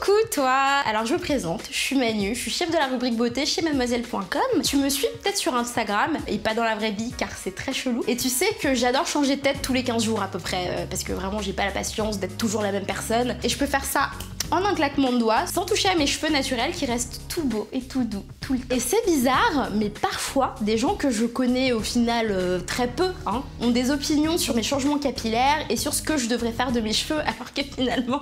Coucou toi. Alors je me présente, je suis Manu, je suis chef de la rubrique beauté chez mademoiselle.com. Tu me suis peut-être sur Instagram et pas dans la vraie vie car c'est très chelou. Et tu sais que j'adore changer de tête tous les 15 jours à peu près parce que vraiment j'ai pas la patience d'être toujours la même personne. Et je peux faire ça en un claquement de doigts, sans toucher à mes cheveux naturels qui restent tout beaux et tout doux tout le temps. Et c'est bizarre, mais parfois, des gens que je connais au final très peu, ont des opinions sur mes changements capillaires et sur ce que je devrais faire de mes cheveux, alors que finalement,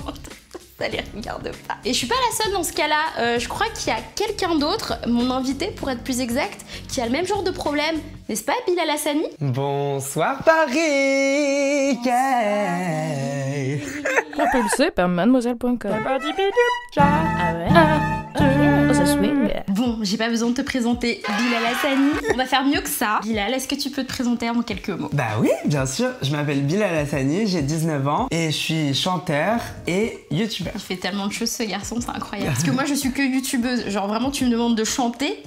ça les regarde pas. Et je suis pas la seule dans ce cas-là, je crois qu'il y a quelqu'un d'autre, mon invité pour être plus exact, qui a le même genre de problème, n'est-ce pas Bilal Hassani? Bonsoir Paris. Propulsé par mademoiselle.com. Ça swing. Bon, j'ai pas besoin de te présenter Bilal Hassani. On va faire mieux que ça. Bilal, est-ce que tu peux te présenter en quelques mots? Bah oui, bien sûr. Je m'appelle Bilal Hassani, j'ai 19 ans et je suis chanteur et youtubeur. Il fait tellement de choses ce garçon, c'est incroyable. Parce que moi je suis que youtubeuse. Genre vraiment tu me demandes de chanter,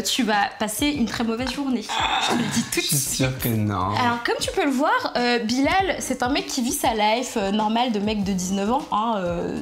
tu vas passer une très mauvaise journée. Je te le dis tout de suite. Je suis sûre que non. Alors comme tu peux le voir, Bilal c'est un mec qui vit sa life normale de mec de 19 ans,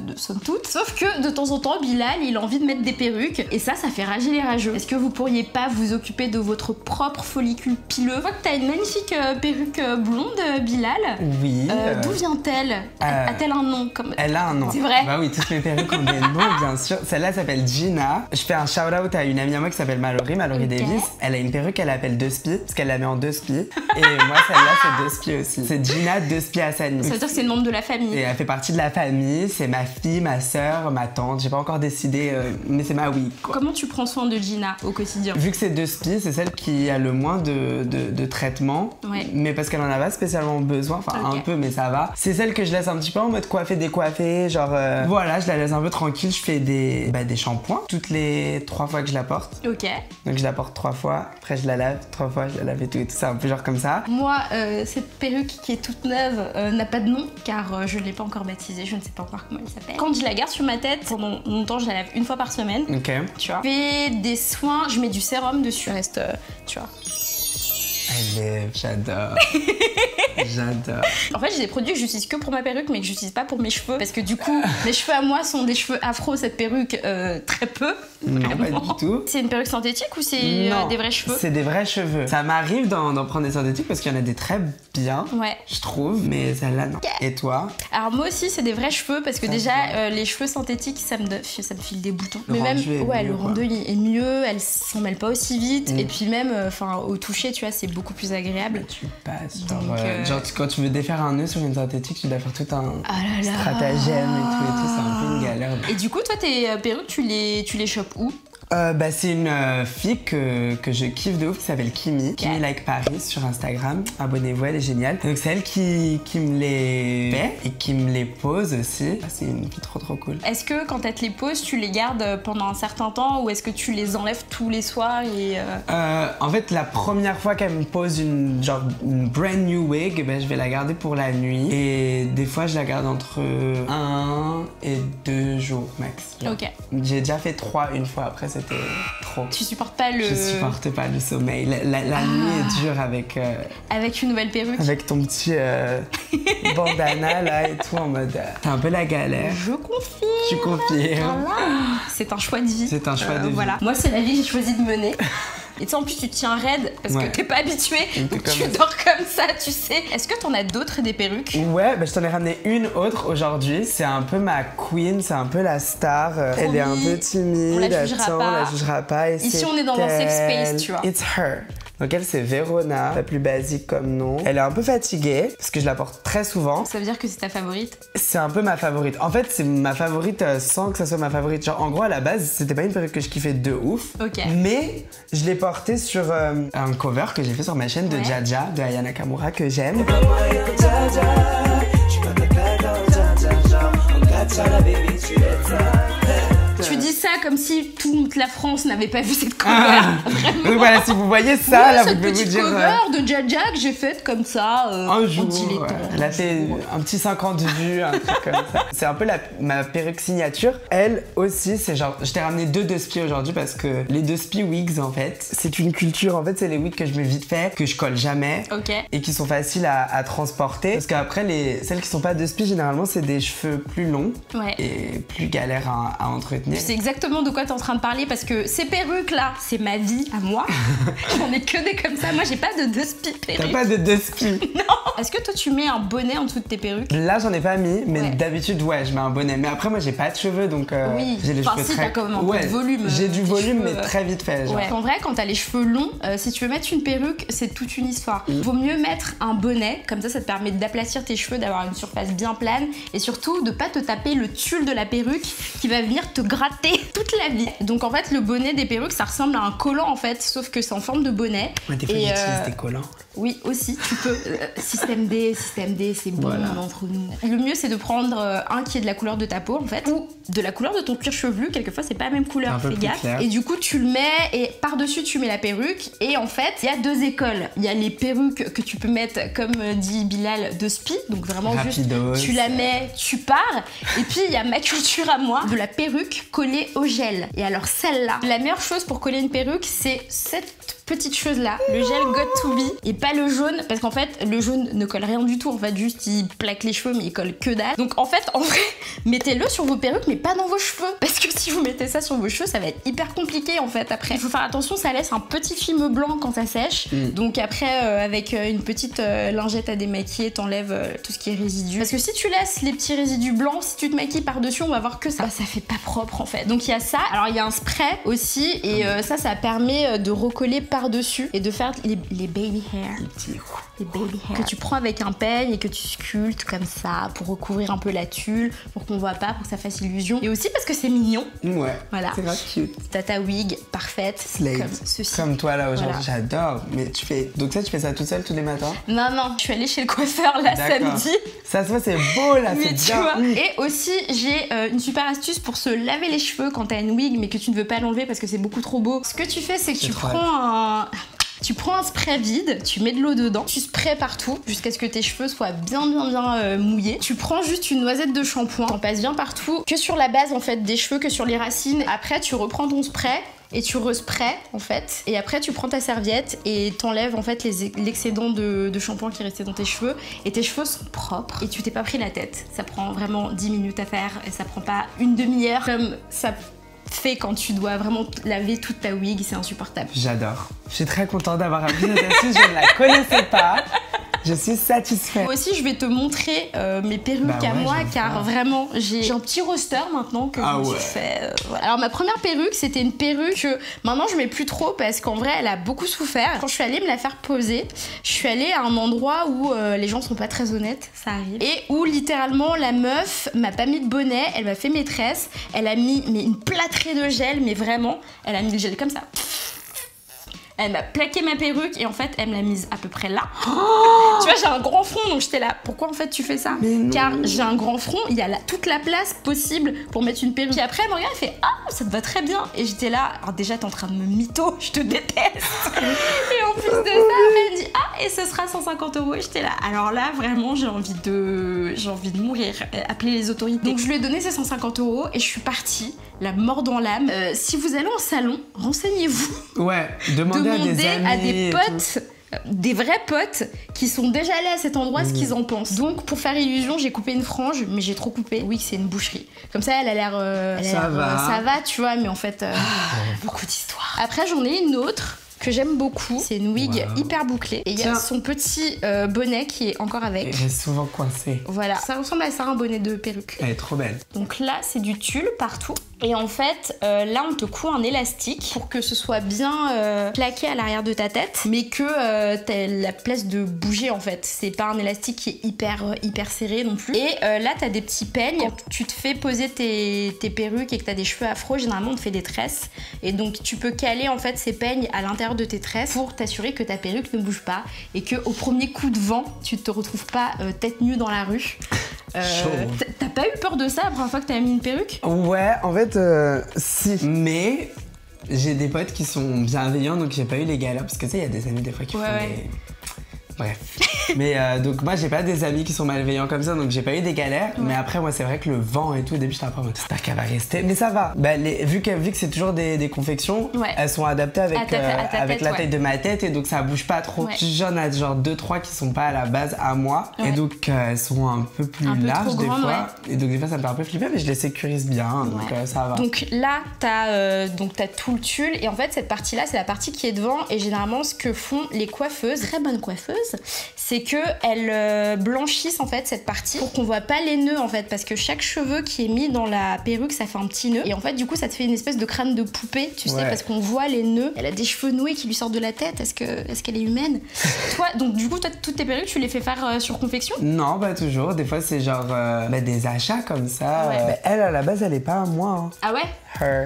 de somme toute. Sauf que de temps en temps Bilal il a envie de mettre des perruques et ça fait rager les rageux. Est-ce que vous pourriez pas vous occuper de votre propre follicule pileux? Je vois que t'as une magnifique perruque blonde, Bilal. Oui. D'où vient-elle? A-t-elle un nom comme... Elle a un nom. C'est vrai? Bah oui, toutes mes perruques ont des noms, bien sûr. Celle-là s'appelle Gina. Je fais un shout-out à une amie à moi qui s'appelle Mallory Davis. Elle a une perruque qu'elle appelle Deux Spies, parce qu'elle la met en deux spies. Et moi, celle-là, c'est Deux Spies aussi. C'est Gina Deux Spies Hassani. Ça veut dire que c'est le membre de la famille. Et elle fait partie de la famille. C'est ma fille, ma sœur, ma tante. J'ai pas encore décidé, mais c'est ma oui. Comment tu prends soin de Gina au quotidien? Vu que c'est Deux Spies, c'est celle qui a le moins de traitement. Ouais. Mais parce qu'elle en a pas spécialement besoin. Enfin, un peu, mais ça va. C'est celle que je laisse un petit peu en mode coiffer, décoiffer. Genre, voilà, je la laisse un peu tranquille. Je fais des shampoings toutes les 3 fois que je la porte. Ok. Donc je la porte 3 fois. Après, je la lave 3 fois. Je la lave et tout. C'est un peu genre comme ça. Moi, cette perruque qui est toute neuve n'a pas de nom car je ne l'ai pas encore baptisée. Je ne sais pas encore comment elle s'appelle. Quand je la garde sur ma tête, pendant longtemps, je la lave une fois par semaine. Ok. Tu vois. Je fais des soins, je mets du sérum dessus. Reste, tu vois. J'adore. J'adore. En fait, j'ai des produits que j'utilise que pour ma perruque, mais que j'utilise pas pour mes cheveux. Parce que du coup, mes cheveux à moi sont des cheveux afro, cette perruque, très peu. Non, pas du tout. C'est une perruque synthétique ou c'est des vrais cheveux? C'est des vrais cheveux. Ça m'arrive d'en prendre des synthétiques parce qu'il y en a des très bien, je trouve, mais celle-là, non. Et toi? Alors moi aussi, c'est des vrais cheveux parce que déjà, les cheveux synthétiques, ça me file des boutons. Mais même, le rendu est mieux, elle s'en mêle pas aussi vite. Et puis même, au toucher, tu vois, c'est beaucoup plus agréable. Tu passes, genre quand tu veux défaire un nœud sur une synthétique, tu dois faire tout un stratagème et tout, c'est un peu une galère. Et du coup, toi, tes perruques, tu les chopes où? C'est une fille que je kiffe de ouf qui s'appelle Kimi. Kimi Like Paris sur Instagram. Abonnez-vous, elle est géniale. Donc c'est elle qui me les fait et qui me les pose aussi. C'est une fille trop cool. Est-ce que quand elle te les pose, tu les gardes pendant un certain temps ou est-ce que tu les enlèves tous les soirs et En fait, la première fois qu'elle me pose une brand new wig, je vais la garder pour la nuit. Et des fois, je la garde entre 1 et 2 jours max. Ok. J'ai déjà fait 3 une fois, après c'était trop. Tu supportes pas le... Je supporte pas le sommeil. La nuit est dure avec... Avec une nouvelle perruque. Avec ton petit bandana là et tout en mode... C'est un peu la galère. Je confirme. Tu confirmes. Voilà. C'est un choix de vie. C'est un choix de vie. Voilà. Moi, c'est la vie que j'ai choisi de mener. Et tu sais, en plus, tu te tiens raide parce que t'es pas habitué. Donc tu dors comme ça, tu sais. Est-ce que t'en as d'autres des perruques? Ouais, je t'en ai ramené une autre aujourd'hui. C'est un peu ma queen, c'est un peu la star. Elle est un peu timide. On la jugera pas. Et ici, on est dans un safe space, tu vois. It's her. Donc elle, c'est Verona, la plus basique comme nom. Elle est un peu fatiguée parce que je la porte très souvent. Ça veut dire que c'est ta favorite? C'est un peu ma favorite. En fait, c'est ma favorite sans que ça soit ma favorite. Genre, en gros, à la base, c'était pas une perruque que je kiffais de ouf. Ok. Mais je l'ai portée sur un cover que j'ai fait sur ma chaîne de Jaja, de Aya Nakamura, que j'aime. Tu dis ça comme si toute la France n'avait pas vu cette cover. Donc voilà, si vous voyez ça, là, vous pouvez vous dire... cover de Jaja que j'ai faite comme ça. Un jour, elle a fait un petit 50 vues, un truc comme ça. C'est un peu ma perruque signature. Elle aussi, c'est genre... Je t'ai ramené 2 Spi aujourd'hui parce que les 2 Spi wigs, en fait, c'est une culture. En fait, c'est les wigs que je mets vite fait, que je colle jamais. Et qui sont faciles à transporter. Parce qu'après, celles qui sont pas 2 Spi, généralement, c'est des cheveux plus longs. Et plus galères à entretenir. C'est exactement de quoi t'es en train de parler parce que ces perruques-là, c'est ma vie à moi. J'en ai que des comme ça. Moi, j'ai pas de 2 Spi perruques. T'as pas de 2 Spi? Non. Est-ce que toi, tu mets un bonnet en dessous de tes perruques? Là, j'en ai pas mis, mais d'habitude, ouais, je mets un bonnet. Mais après, moi, j'ai pas de cheveux, donc j'ai les cheveux très... T'as quand même un peu de volume. J'ai du volume, cheveux, mais très vite fait. Genre. En vrai, quand t'as les cheveux longs, si tu veux mettre une perruque, c'est toute une histoire. Vaut mieux mettre un bonnet, comme ça te permet d'aplatir tes cheveux, d'avoir une surface bien plane, et surtout de pas te taper le tulle de la perruque qui va venir te gratter toute la vie. Donc en fait, le bonnet des perruques, ça ressemble à un collant en fait, sauf que c'est en forme de bonnet. Ouais, des fois, j'utilise des collants. Oui, aussi, tu peux. Système D, c'est bon entre nous. Le mieux, c'est de prendre un qui est de la couleur de ta peau, en fait, ou de la couleur de ton cuir chevelu. Quelquefois, c'est pas la même couleur, fais gaffe. Et du coup, tu le mets et par-dessus, tu mets la perruque. Et en fait, il y a 2 écoles. Il y a les perruques que tu peux mettre, comme dit Bilal, 2 Spi. Donc vraiment, rapidos, juste, tu la mets, tu pars. Et puis, il y a ma culture à moi de la perruque collée au gel. Et alors, celle-là, la meilleure chose pour coller une perruque, c'est cette petite chose là, le gel Got2b et pas le jaune parce qu'en fait le jaune ne colle rien du tout en fait, juste il plaque les cheveux mais il colle que dalle. Donc en fait en vrai mettez-le sur vos perruques mais pas dans vos cheveux parce que si vous mettez ça sur vos cheveux ça va être hyper compliqué en fait après. Il faut faire attention, ça laisse un petit film blanc quand ça sèche donc après avec une petite lingette à démaquiller t'enlèves tout ce qui est résidu parce que si tu laisses les petits résidus blancs, si tu te maquilles par dessus on va voir que ça fait pas propre en fait. Donc il y a ça, alors il y a un spray aussi et ça permet de recoller par-dessus et de faire les baby hair. Les baby hair. Que tu prends avec un peigne et que tu sculptes comme ça pour recouvrir un peu la tulle, pour qu'on voit pas, pour que ça fasse illusion. Et aussi parce que c'est mignon. Ouais. Voilà. C'est grave cute. T'as ta wig parfaite. Slade. Comme ceci. Comme toi là aujourd'hui. Voilà. J'adore. Mais tu fais. Donc ça, tu fais ça toute seule tous les matins? Non, je suis allée chez le coiffeur là samedi. Ça se voit, c'est beau là, c'est bien. Vois. Et aussi, j'ai une super astuce pour se laver les cheveux quand t'as une wig mais que tu ne veux pas l'enlever parce que c'est beaucoup trop beau. Ce que tu fais, c'est que tu prends un spray vide, tu mets de l'eau dedans, tu sprays partout jusqu'à ce que tes cheveux soient bien mouillés. Tu prends juste une noisette de shampoing, t'en passes bien partout, que sur la base en fait des cheveux, que sur les racines. Après tu reprends ton spray et tu resprays en fait. Et après tu prends ta serviette et t'enlèves en fait l'excédent de shampoing qui restait dans tes cheveux et tes cheveux sont propres et tu t'es pas pris la tête. Ça prend vraiment 10 minutes à faire et ça prend pas une demi-heure comme ça fait quand tu dois vraiment laver toute ta wig, c'est insupportable. J'adore. Je suis très contente d'avoir appris cette astuce, je ne la connaissais pas. Je suis satisfaite. Moi aussi, je vais te montrer mes perruques à moi, car vraiment, j'ai un petit roster maintenant que je me suis fait. Voilà. Alors, ma première perruque, c'était une perruque que maintenant, je mets plus trop parce qu'en vrai, elle a beaucoup souffert. Quand je suis allée me la faire poser, je suis allée à un endroit où les gens sont pas très honnêtes, ça arrive, et où littéralement, la meuf m'a pas mis de bonnet, elle m'a fait maîtresse, elle a mis une plâtrée de gel, mais vraiment, elle a mis le gel comme ça. Elle m'a plaqué ma perruque et en fait elle me l'a mise à peu près là. Oh, tu vois, j'ai un grand front donc j'étais là. Pourquoi en fait tu fais ça? Car j'ai un grand front, il y a toute la place possible pour mettre une perruque. Puis après elle me regarde, elle fait ah ça te va très bien. Et j'étais là, alors déjà t'es en train de me mytho, je te déteste. Et en plus de ça elle me dit ah et ce sera 150 € et j'étais là. Alors là vraiment j'ai envie de mourir, appeler les autorités. Donc je lui ai donné ces 150 € et je suis partie, la mort dans l'âme. Si vous allez en salon, renseignez-vous. Ouais, demandez à des potes, des vrais potes qui sont déjà allés à cet endroit ce qu'ils en pensent. Donc pour faire illusion, j'ai coupé une frange, mais j'ai trop coupé. Oui, c'est une boucherie. Comme ça, elle a l'air, ça va, tu vois, mais en fait, beaucoup d'histoires. Après, j'en ai une autre que j'aime beaucoup. C'est une wig hyper bouclée. Et il y a son petit bonnet qui est encore avec. Elle est souvent coincée. Voilà, ça ressemble à ça, un bonnet de perruque. Elle est trop belle. Donc là, c'est du tulle partout. Et en fait, là, on te coud un élastique pour que ce soit bien plaqué à l'arrière de ta tête, mais que t'as la place de bouger en fait. C'est pas un élastique qui est hyper serré non plus. Et là, t'as des petits peignes. Quand tu te fais poser tes perruques et que t'as des cheveux afro, généralement, on te fait des tresses. Et donc, tu peux caler en fait ces peignes à l'intérieur de tes tresses pour t'assurer que ta perruque ne bouge pas et que au premier coup de vent, tu te retrouves pas tête nue dans la rue. T'as pas eu peur de ça la première fois que t'as mis une perruque? Ouais, en fait, si. Mais j'ai des potes qui sont bienveillants, donc j'ai pas eu les galères. Parce que tu sais, il y a des amis des fois qui font des... Bref. Mais donc moi j'ai pas des amis qui sont malveillants comme ça, donc j'ai pas eu des galères. Mais après moi c'est vrai que le vent et tout, au début j'étais un peu en mode j'espère qu'elle va rester. Mais ça va. Bah, vu que c'est toujours des confections, elles sont adaptées avec, avec la taille de ma tête et donc ça bouge pas trop. J'en ai genre 2-3 qui sont pas à la base à moi. Et donc elles sont un peu plus larges des fois. Et donc des fois ça me fait un peu flipper, mais je les sécurise bien, donc ça va. Donc là t'as tout le tulle et en fait cette partie là c'est la partie qui est devant et généralement ce que font les coiffeuses, très bonnes coiffeuses, c'est que elles blanchissent en fait cette partie pour qu'on voit pas les nœuds en fait, parce que chaque cheveu qui est mis dans la perruque ça fait un petit nœud et en fait du coup ça te fait une espèce de crâne de poupée, tu sais, parce qu'on voit les nœuds. Elle a des cheveux noués qui lui sortent de la tête. Est-ce qu'elle est humaine? Toi, donc du coup toi toutes tes perruques tu les fais faire sur confection? Non, pas toujours. Des fois c'est genre des achats comme ça. Elle à la base elle est pas à moi. Hein. Ah ouais?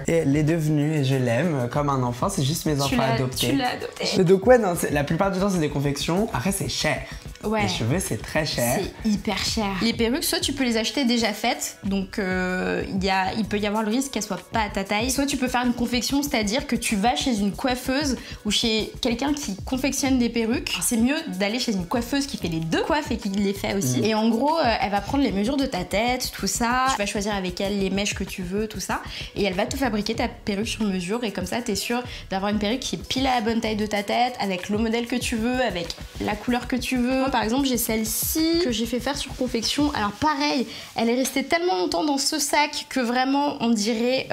Et elle est devenue et je l'aime comme un enfant, c'est juste mes enfants adoptés. Tu l'as adopté. Donc ouais, non, la plupart du temps c'est des confections. Après c'est cher. Les cheveux c'est très cher. C'est hyper cher. Les perruques, soit tu peux les acheter déjà faites, donc il peut y avoir le risque qu'elles soient pas à ta taille. Soit tu peux faire une confection, c'est-à-dire que tu vas chez une coiffeuse ou chez quelqu'un qui confectionne des perruques. C'est mieux d'aller chez une coiffeuse qui fait les deux coiffes et qui les fait aussi. Et en gros, elle va prendre les mesures de ta tête, tout ça. Tu vas choisir avec elle les mèches que tu veux, tout ça. Et elle va te fabriquer ta perruque sur mesure et comme ça t'es sûr d'avoir une perruque qui est pile à la bonne taille de ta tête, avec le modèle que tu veux, avec la couleur que tu veux. Moi, par exemple j'ai celle-ci que j'ai fait faire sur confection. Alors pareil, elle est restée tellement longtemps dans ce sac que vraiment on dirait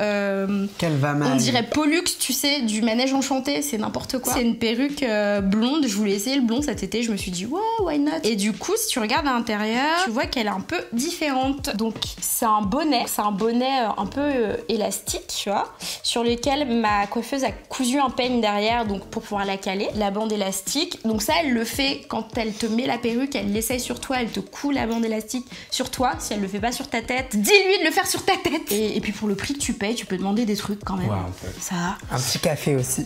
qu'elle va mal. On dirait Pollux, tu sais, du manège enchanté, c'est n'importe quoi. C'est une perruque blonde, je voulais essayer le blond cet été, je me suis dit ouais, why not. Et du coup si tu regardes à l'intérieur, tu vois qu'elle est un peu différente. Donc c'est un bonnet un peu élastique, tu vois, sur lequel ma coiffeuse a cousu un peigne derrière, donc pour pouvoir la caler, la bande élastique. Donc ça elle le fait quand elle te met la perruque, elle l'essaye sur toi, elle te coud la bande élastique sur toi. Si elle le fait pas sur ta tête, dis-lui de le faire sur ta tête. Et puis pour le prix que tu payes, tu peux demander des trucs quand même. Ça un petit café aussi.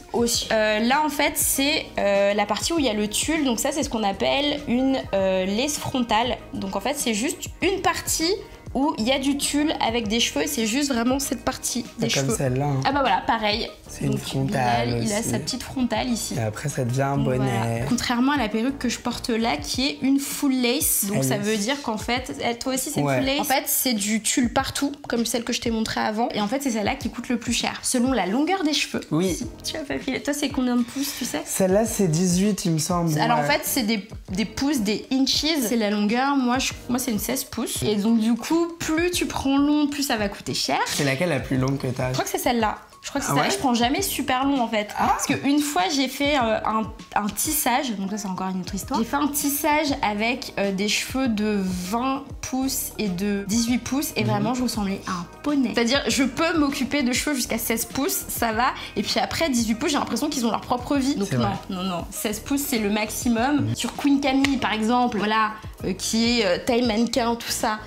Là en fait c'est la partie où il y a le tulle, donc ça c'est ce qu'on appelle une laisse frontale. Donc en fait c'est juste une partie où il y a du tulle avec des cheveux et c'est juste vraiment cette partie des cheveux. Comme celle-là. Hein. Ah bah voilà, pareil. C'est une frontale. Il a sa petite frontale ici. Et après ça devient un bonnet. Voilà. Contrairement à la perruque que je porte là qui est une full lace. Donc ça veut dire qu'en fait, toi aussi c'est une full lace. En fait c'est du tulle partout, comme celle que je t'ai montré avant. Et en fait c'est celle-là qui coûte le plus cher. Selon la longueur des cheveux. Oui. Si tu as pas pris. Toi c'est combien de pouces, tu sais? Celle-là c'est 18 il me semble. Alors en fait c'est des pouces, des inches. C'est la longueur. Moi c'est une 16 pouces. Et donc du coup plus tu prends long, plus ça va coûter cher. C'est laquelle la plus longue que t'as? Je crois que c'est celle-là. Je crois que c'est ça. Je prends jamais super long en fait. Parce qu'une fois j'ai fait un tissage, donc ça c'est encore une autre histoire. J'ai fait un tissage avec des cheveux de 20 pouces et de 18 pouces et vraiment je ressemblais à un poney. C'est-à-dire je peux m'occuper de cheveux jusqu'à 16 pouces, ça va. Et puis après 18 pouces j'ai l'impression qu'ils ont leur propre vie. Donc non. 16 pouces c'est le maximum. Sur Queen Camille par exemple, voilà, qui est taille mannequin, tout ça.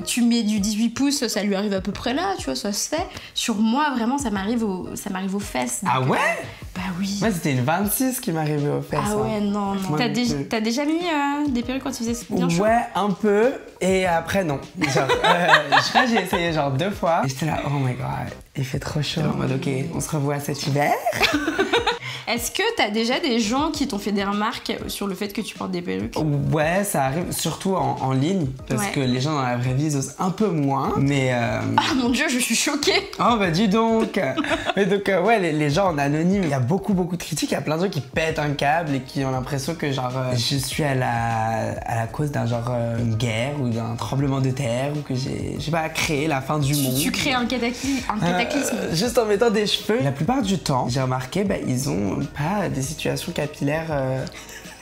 Tu mets du 18 pouces, ça lui arrive à peu près là, tu vois, ça se fait. Sur moi, vraiment, ça m'arrive aux fesses. Donc, ah ouais? Bah oui. Moi, c'était une 26 qui m'arrivait aux fesses. Ah ouais, non. T'as déjà mis des perruques quand tu faisais bien chaud? Ouais, un peu. Et après, non. Genre, je crois que j'ai essayé genre 2 fois. Et j'étais là, oh my god, il fait trop chaud. En mode, ok, on se revoit cet hiver. Est-ce que t'as déjà des gens qui t'ont fait des remarques sur le fait que tu portes des perruques? Ouais, ça arrive, surtout en ligne, parce que les gens dans la vraie vie ils osent un peu moins, mais... Ah mon dieu, je suis choquée. Oh bah dis donc. Mais donc ouais, les gens en anonyme, il y a beaucoup de critiques, il y a plein de gens qui pètent un câble et qui ont l'impression que genre je suis à la cause d'un genre une guerre ou d'un tremblement de terre ou que j'ai pas créé la fin du monde. Tu crées un cataclysme. Juste en mettant des cheveux. La plupart du temps, j'ai remarqué, ils ont pas des situations capillaires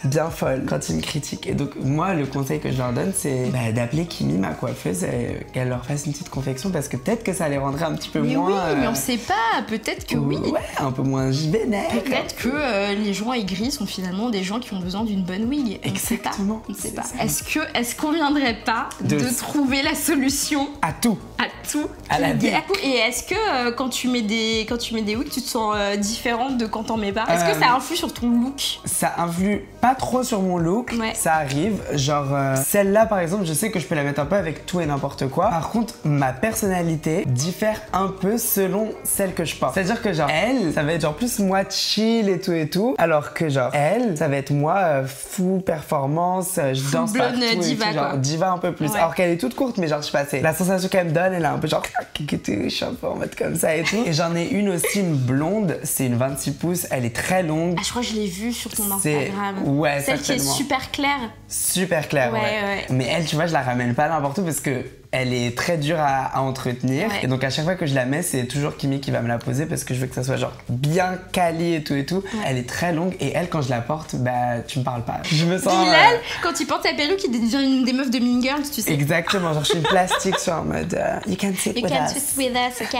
bien folles quand ils me critiquent. Et donc moi le conseil que je leur donne c'est d'appeler Kimi, ma coiffeuse, et qu'elle leur fasse une petite confection parce que peut-être que ça les rendrait un petit peu moins... Oui, mais on sait pas, peut-être que oui. Ouais, un peu moins vénère. Peut-être que les gens aigris sont finalement des gens qui ont besoin d'une bonne wig. Exactement. On ne sait pas. Est-ce qu'on viendrait pas de trouver la solution à tout? À tout. À la vie. Et est-ce que quand tu mets des wigs, tu te sens différente de quand t'en mets pas? Est-ce que ça influe sur ton look? Ça influe pas trop sur mon look, ouais. Ça arrive. Genre, celle-là par exemple, je sais que je peux la mettre un peu avec tout et n'importe quoi. Par contre, ma personnalité diffère un peu selon celle que je porte. C'est-à-dire que genre, elle, ça va être genre plus moi chill et tout. Alors que genre, elle, ça va être moi fou, performance, je danse partout diva, et tout, genre diva un peu plus. Ouais. Alors qu'elle est toute courte, mais genre, je sais pas, c'est la sensation qu'elle me donne, elle est un peu genre, je suis un peu en mode comme ça et tout. Et j'en ai une aussi, une blonde, c'est une 26 pouces, elle est très longue. Ah, je crois que je l'ai vue sur ton Instagram. Ouais, celle qui est super claire. Super claire, ouais. Mais elle, tu vois, je la ramène pas n'importe où parce que elle est très dure à entretenir. Ouais. Et donc à chaque fois que je la mets, c'est toujours Kimi qui va me la poser parce que je veux que ça soit genre bien quali et tout. Ouais. Elle est très longue et elle, quand je la porte, bah tu me parles pas. Je me sens... Bilal, quand il porte sa perruque, il devient une des meufs de Mean Girls, tu sais. Exactement, genre je suis une plastique sur en mode you can sit with us. Okay.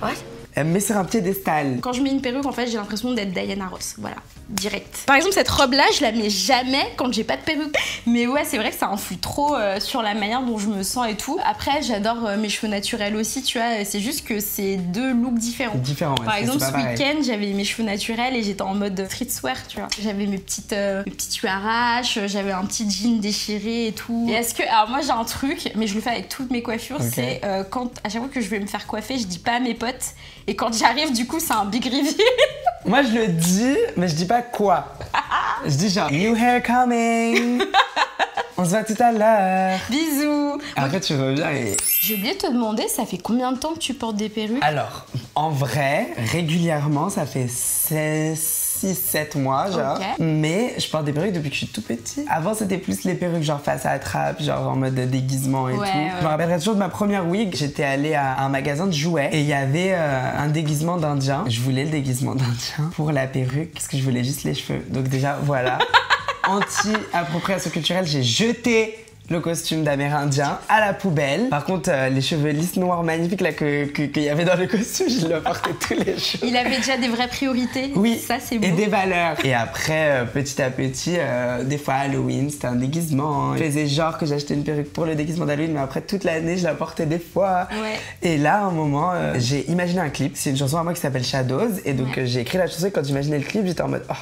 What? Elle me met sur un piédestal. Quand je mets une perruque, en fait, j'ai l'impression d'être Diana Ross. Voilà, direct. Par exemple, cette robe-là, je la mets jamais quand j'ai pas de perruque. Mais ouais, c'est vrai que ça influe trop sur la manière dont je me sens et tout. Après, j'adore mes cheveux naturels aussi, tu vois. C'est juste que c'est deux looks différents. Ouais, par exemple, ce week-end, j'avais mes cheveux naturels et j'étais en mode streetwear, tu vois. J'avais mes petites tues arraches, j'avais un petit jean déchiré et tout. Et est-ce que... Alors moi, j'ai un truc, mais je le fais avec toutes mes coiffures, c'est quand, à chaque fois que je vais me faire coiffer, je dis pas à mes potes. Et quand j'arrive, du coup, c'est un big reveal. Moi, je le dis, mais je dis pas quoi. Je dis genre, new hair coming. On se voit tout à l'heure. Bisous. Après, tu reviens et... J'ai oublié de te demander, ça fait combien de temps que tu portes des perruques? Alors, en vrai, régulièrement, ça fait 6-7 mois, genre. Mais je porte des perruques depuis que je suis tout petit. Avant, c'était plus les perruques genre face à trappe, genre en mode déguisement et tout. Je me rappellerai toujours de ma première wig. J'étais allée à un magasin de jouets et il y avait un déguisement d'Indien. Je voulais le déguisement d'Indien pour la perruque parce que je voulais juste les cheveux. Donc déjà, voilà. Anti-appropriation culturelle, j'ai jeté le costume d'Amérindien à la poubelle. Par contre, les cheveux lisses noirs magnifiques là qu'il y avait dans le costume, je le portais tous les jours. Il avait déjà des vraies priorités. Oui, ça c'est beau. Et des valeurs. Et après, petit à petit, des fois Halloween, c'était un déguisement. Je faisais genre que j'achetais une perruque pour le déguisement d'Halloween, mais après toute l'année, je la portais des fois. Ouais. Et là, à un moment, j'ai imaginé un clip. C'est une chanson à moi qui s'appelle Shadows. Et donc, j'ai écrit la chanson et quand j'imaginais le clip, j'étais en mode... Oh,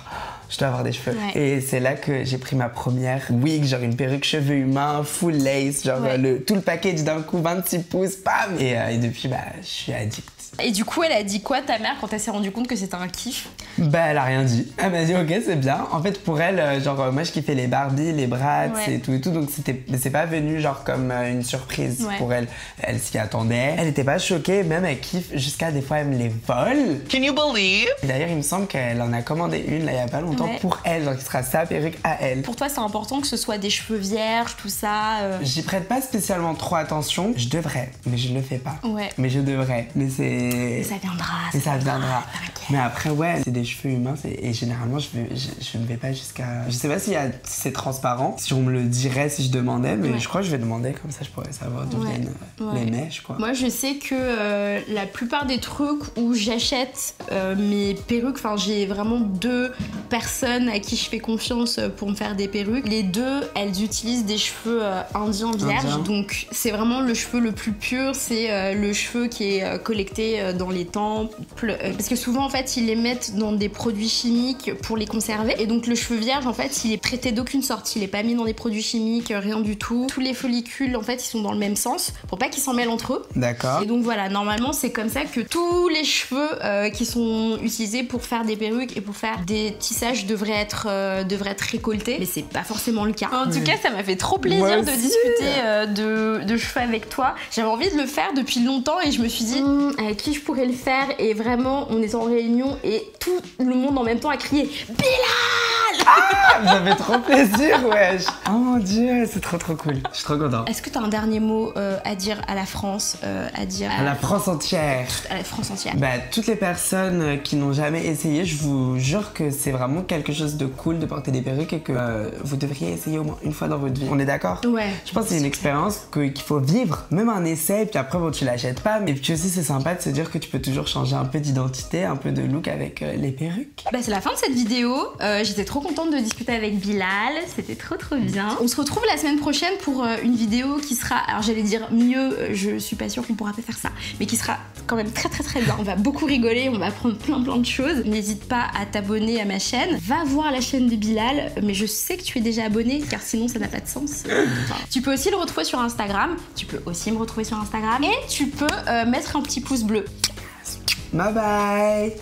je dois avoir des cheveux. Ouais. Et c'est là que j'ai pris ma première wig, genre une perruque cheveux humains, full lace, genre tout le package d'un coup, 26 pouces, bam. Et depuis, bah, je suis addict. Et du coup, elle a dit quoi ta mère quand elle s'est rendue compte que c'était un kiff? Bah, elle a rien dit. Elle m'a dit ok, c'est bien. En fait, pour elle, genre moi je kiffais les Barbie, les Bratz et tout, donc c'est pas venu genre comme une surprise pour elle. Elle s'y attendait. Elle était pas choquée, même elle kiffe jusqu'à des fois elle me les vole. Can you believe? D'ailleurs, il me semble qu'elle en a commandé une là il y a pas longtemps pour elle, genre qui sera sa perruque à elle. Pour toi, c'est important que ce soit des cheveux vierges, tout ça. J'y prête pas spécialement trop attention. Je devrais, mais je le fais pas. Ouais. Mais je devrais. Mais c'est... Ça viendra. Ça viendra. Mais après, ouais, c'est des cheveux humains et généralement, je ne vais pas jusqu'à... Je sais pas si c'est transparent, si on me le dirait si je demandais, mais je crois que je vais demander, comme ça je pourrais savoir d'où viennent les mèches, quoi. Moi, je sais que la plupart des trucs où j'achète mes perruques, enfin, j'ai vraiment 2 personnes à qui je fais confiance pour me faire des perruques. Les 2, elles utilisent des cheveux indiens vierges, donc c'est vraiment le cheveu le plus pur, c'est le cheveu qui est collecté dans les temples, parce que souvent en fait ils les mettent dans des produits chimiques pour les conserver, et donc le cheveu vierge en fait il est traité d'aucune sorte, il est pas mis dans des produits chimiques, rien du tout. Tous les follicules en fait ils sont dans le même sens pour pas qu'ils s'en mêlent entre eux. D'accord. Et donc voilà, normalement c'est comme ça que tous les cheveux qui sont utilisés pour faire des perruques et pour faire des tissages devraient être récoltés, mais c'est pas forcément le cas. En tout cas, ça m'a fait trop plaisir de discuter de cheveux avec toi. J'avais envie de le faire depuis longtemps et je me suis dit avec qui je pourrais le faire, et vraiment on est en réunion et tout le monde en même temps a crié Bilal. Ah, ça fait trop plaisir, wesh. Oh mon dieu, c'est trop cool. Je suis trop content. Est-ce que t'as un dernier mot à dire à la France, à la France entière? À la France entière. Bah, toutes les personnes qui n'ont jamais essayé, je vous jure que c'est vraiment quelque chose de cool de porter des perruques et que vous devriez essayer au moins une fois dans votre vie. On est d'accord? Ouais. Je pense que c'est une expérience qu'il faut vivre, même un essai, et puis après bon, tu l'achètes pas. Et puis aussi c'est sympa de se dire que tu peux toujours changer un peu d'identité, un peu de look avec les perruques. Bah, c'est la fin de cette vidéo. J'étais trop contente de discuter avec Bilal, c'était trop bien. On se retrouve la semaine prochaine pour une vidéo qui sera, alors j'allais dire mieux, je suis pas sûre qu'on pourra pas faire ça, mais qui sera quand même très bien. On va beaucoup rigoler, on va apprendre plein de choses. N'hésite pas à t'abonner à ma chaîne. Va voir la chaîne de Bilal, mais je sais que tu es déjà abonné car sinon ça n'a pas de sens. Enfin, tu peux aussi le retrouver sur Instagram, tu peux aussi me retrouver sur Instagram et tu peux mettre un petit pouce bleu. Bye bye.